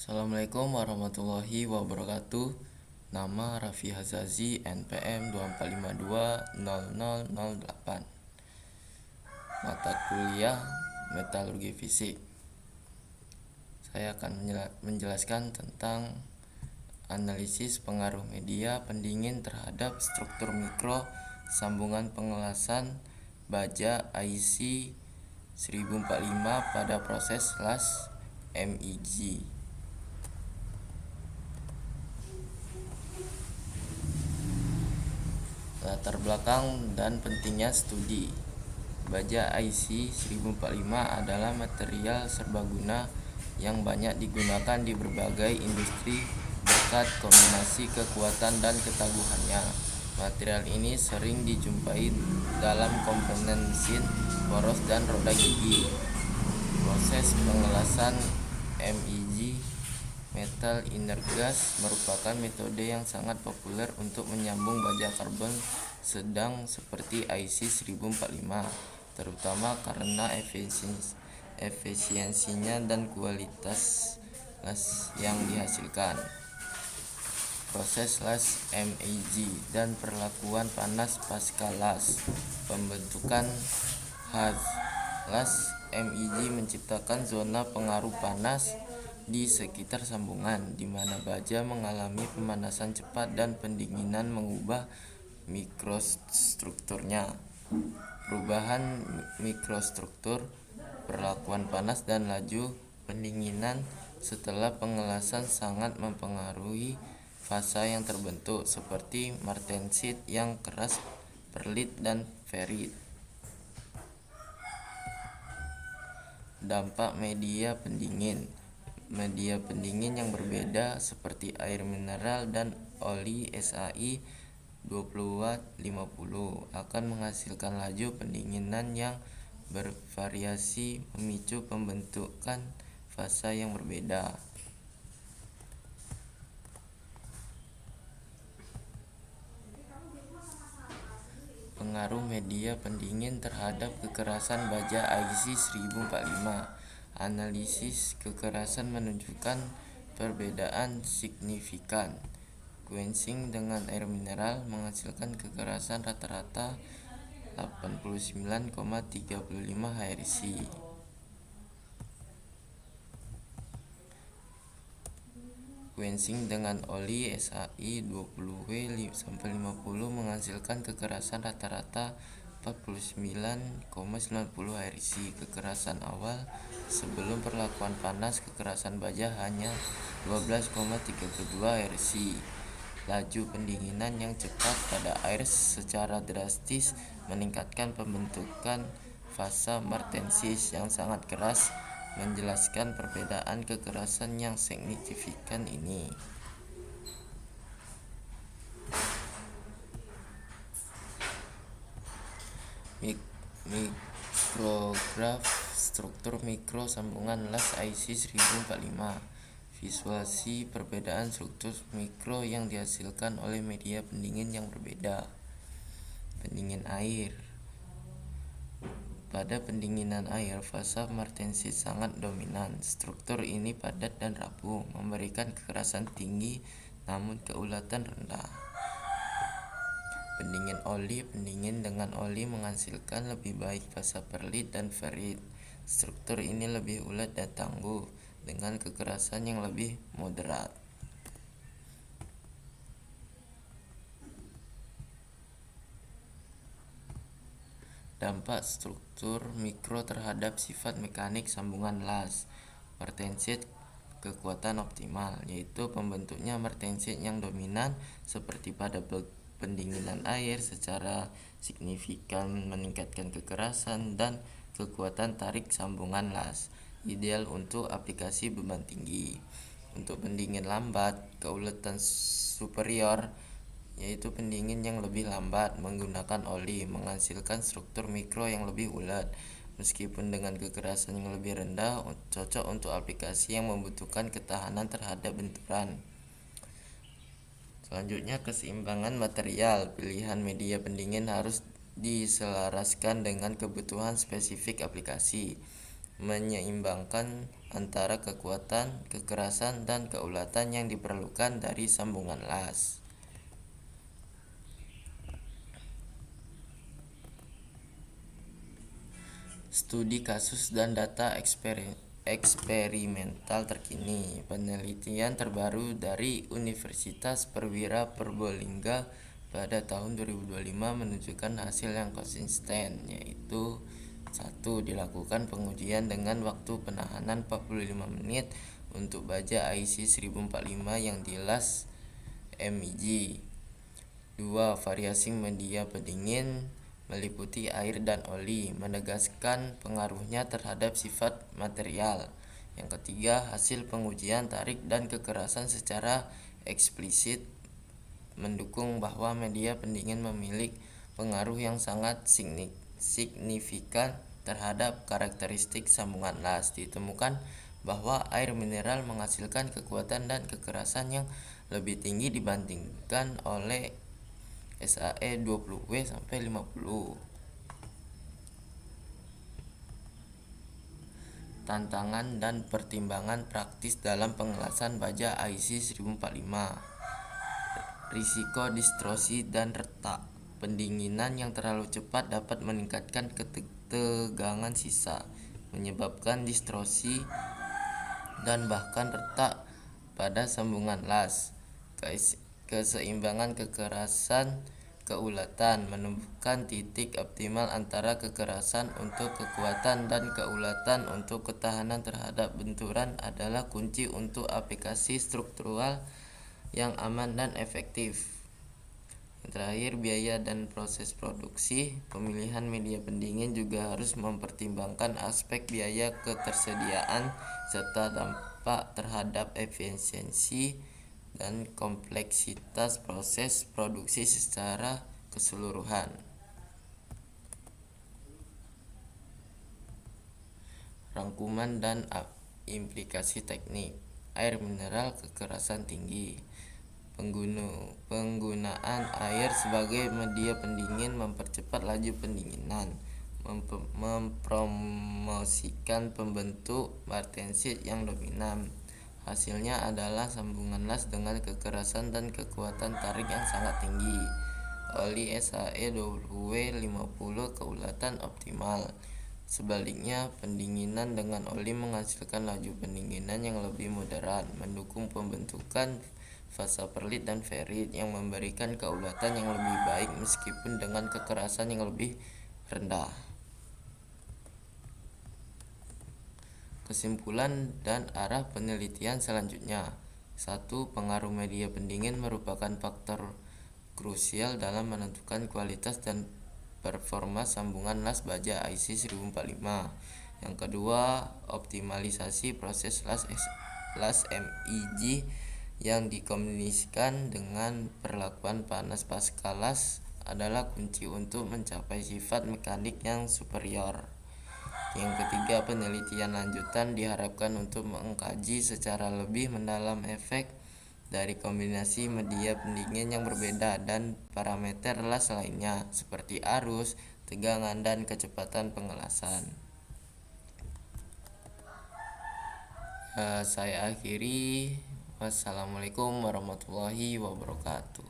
Assalamualaikum warahmatullahi wabarakatuh. Nama Raffi Hazazi, NPM 24520008. Mata kuliah Metalurgi Fisik. Saya akan menjelaskan tentang analisis pengaruh media pendingin terhadap struktur mikro sambungan pengelasan baja IC 1045 pada proses las MEG. Latar belakang dan pentingnya studi. Baja IC 1045 adalah material serbaguna yang banyak digunakan di berbagai industri berkat kombinasi kekuatan dan ketaguhannya. Material ini sering dijumpai dalam komponen mesin, poros, dan roda gigi. Proses pengelasan MEG Metal Inner Gas merupakan metode yang sangat populer untuk menyambung baja karbon sedang seperti IC 1045, terutama karena efisiensinya dan kualitas las yang dihasilkan. Proses las MEG dan perlakuan panas pasca las. Pembentukan las MEG menciptakan zona pengaruh panas di sekitar sambungan, di mana baja mengalami pemanasan cepat dan pendinginan mengubah mikrostrukturnya. Perubahan mikrostruktur, perlakuan panas, dan laju pendinginan setelah pengelasan sangat mempengaruhi fasa yang terbentuk, seperti martensit yang keras, perlit, dan ferit. Dampak media pendingin. Media pendingin yang berbeda seperti air mineral dan oli SAI 20 watt 50 akan menghasilkan laju pendinginan yang bervariasi, memicu pembentukan fasa yang berbeda. Pengaruh media pendingin terhadap kekerasan baja IC 1045. Analisis kekerasan menunjukkan perbedaan signifikan. Quenching dengan air mineral menghasilkan kekerasan rata-rata 89,35 Hz. Quenching dengan oli SAI 20W-50 menghasilkan kekerasan rata-rata 49,90 Hz. Kekerasan awal sebelum perlakuan panas kekerasan baja hanya 12,32 Hz. Laju pendinginan yang cepat pada air secara drastis meningkatkan pembentukan fasa martensis yang sangat keras. Menjelaskan perbedaan kekerasan yang signifikan ini. Mikrograf struktur mikro sambungan las IC 1045. Visualisasi perbedaan struktur mikro yang dihasilkan oleh media pendingin yang berbeda. Pendingin air. Pada pendinginan air, fasa martensit sangat dominan. Struktur ini padat dan rapuh, memberikan kekerasan tinggi namun keulatan rendah. Pendingin oli. Pendingin dengan oli menghasilkan lebih baik fasa perlit dan ferit. Struktur ini lebih ulet dan tangguh, dengan kekerasan yang lebih moderat. Dampak struktur mikro terhadap sifat mekanik sambungan las. Martensit kekuatan optimal, yaitu pembentuknya martensit yang dominan seperti pada pendinginan air secara signifikan meningkatkan kekerasan dan kekuatan tarik sambungan las, ideal untuk aplikasi beban tinggi. Untuk pendingin lambat, keuletan superior, yaitu pendingin yang lebih lambat menggunakan oli, menghasilkan struktur mikro yang lebih ulet, meskipun dengan kekerasan yang lebih rendah, cocok untuk aplikasi yang membutuhkan ketahanan terhadap benturan. Selanjutnya, keseimbangan material. Pilihan media pendingin harus diselaraskan dengan kebutuhan spesifik aplikasi. menyeimbangkan antara kekuatan, kekerasan, dan keulatan yang diperlukan dari sambungan las. Studi kasus dan data eksperimental terkini. Penelitian terbaru dari Universitas Perwira Purbalingga pada tahun 2025 menunjukkan hasil yang konsisten, yaitu 1. Dilakukan pengujian dengan waktu penahanan 45 menit untuk baja IC 1045 yang dilas MEG. 2. Variasi media pendingin meliputi air dan oli, menegaskan pengaruhnya terhadap sifat material. Yang ketiga, hasil pengujian tarik dan kekerasan secara eksplisit mendukung bahwa media pendingin memiliki pengaruh yang sangat signifikan terhadap karakteristik sambungan las. Ditemukan bahwa air mineral menghasilkan kekuatan dan kekerasan yang lebih tinggi dibandingkan oleh SAE 20W sampai 50. Tantangan dan pertimbangan praktis dalam pengelasan baja IC 1045. Risiko distorsi dan retak. Pendinginan yang terlalu cepat dapat meningkatkan ketegangan sisa, menyebabkan distorsi dan bahkan retak pada sambungan las. Keseimbangan kekerasan keulatan menemukan titik optimal antara kekerasan untuk kekuatan dan keulatan untuk ketahanan terhadap benturan adalah kunci untuk aplikasi struktural yang aman dan efektif. Yang terakhir, biaya dan proses produksi. Pemilihan media pendingin juga harus mempertimbangkan aspek biaya, ketersediaan, serta dampak terhadap efisiensi dan kompleksitas proses produksi secara keseluruhan. Rangkuman dan implikasi teknik. Air mineral kekerasan tinggi. Penggunaan air sebagai media pendingin mempercepat laju pendinginan, mempromosikan pembentuk martensit yang dominan. Hasilnya adalah sambungan las dengan kekerasan dan kekuatan tarik yang sangat tinggi. Oli SAE 20W50 keulatan optimal. Sebaliknya, pendinginan dengan oli menghasilkan laju pendinginan yang lebih moderat, mendukung pembentukan fasa perlit dan ferit yang memberikan keulatan yang lebih baik meskipun dengan kekerasan yang lebih rendah. Kesimpulan dan arah penelitian selanjutnya. 1. Pengaruh media pendingin merupakan faktor krusial dalam menentukan kualitas dan performa sambungan las baja IC 1045. Yang kedua, optimalisasi proses las MEG yang dikombinasikan dengan perlakuan panas pasca las adalah kunci untuk mencapai sifat mekanik yang superior. Yang ketiga, penelitian lanjutan diharapkan untuk mengkaji secara lebih mendalam efek dari kombinasi media pendingin yang berbeda dan parameter las lainnya seperti arus, tegangan, dan kecepatan pengelasan. Saya akhiri. Wassalamualaikum warahmatullahi wabarakatuh.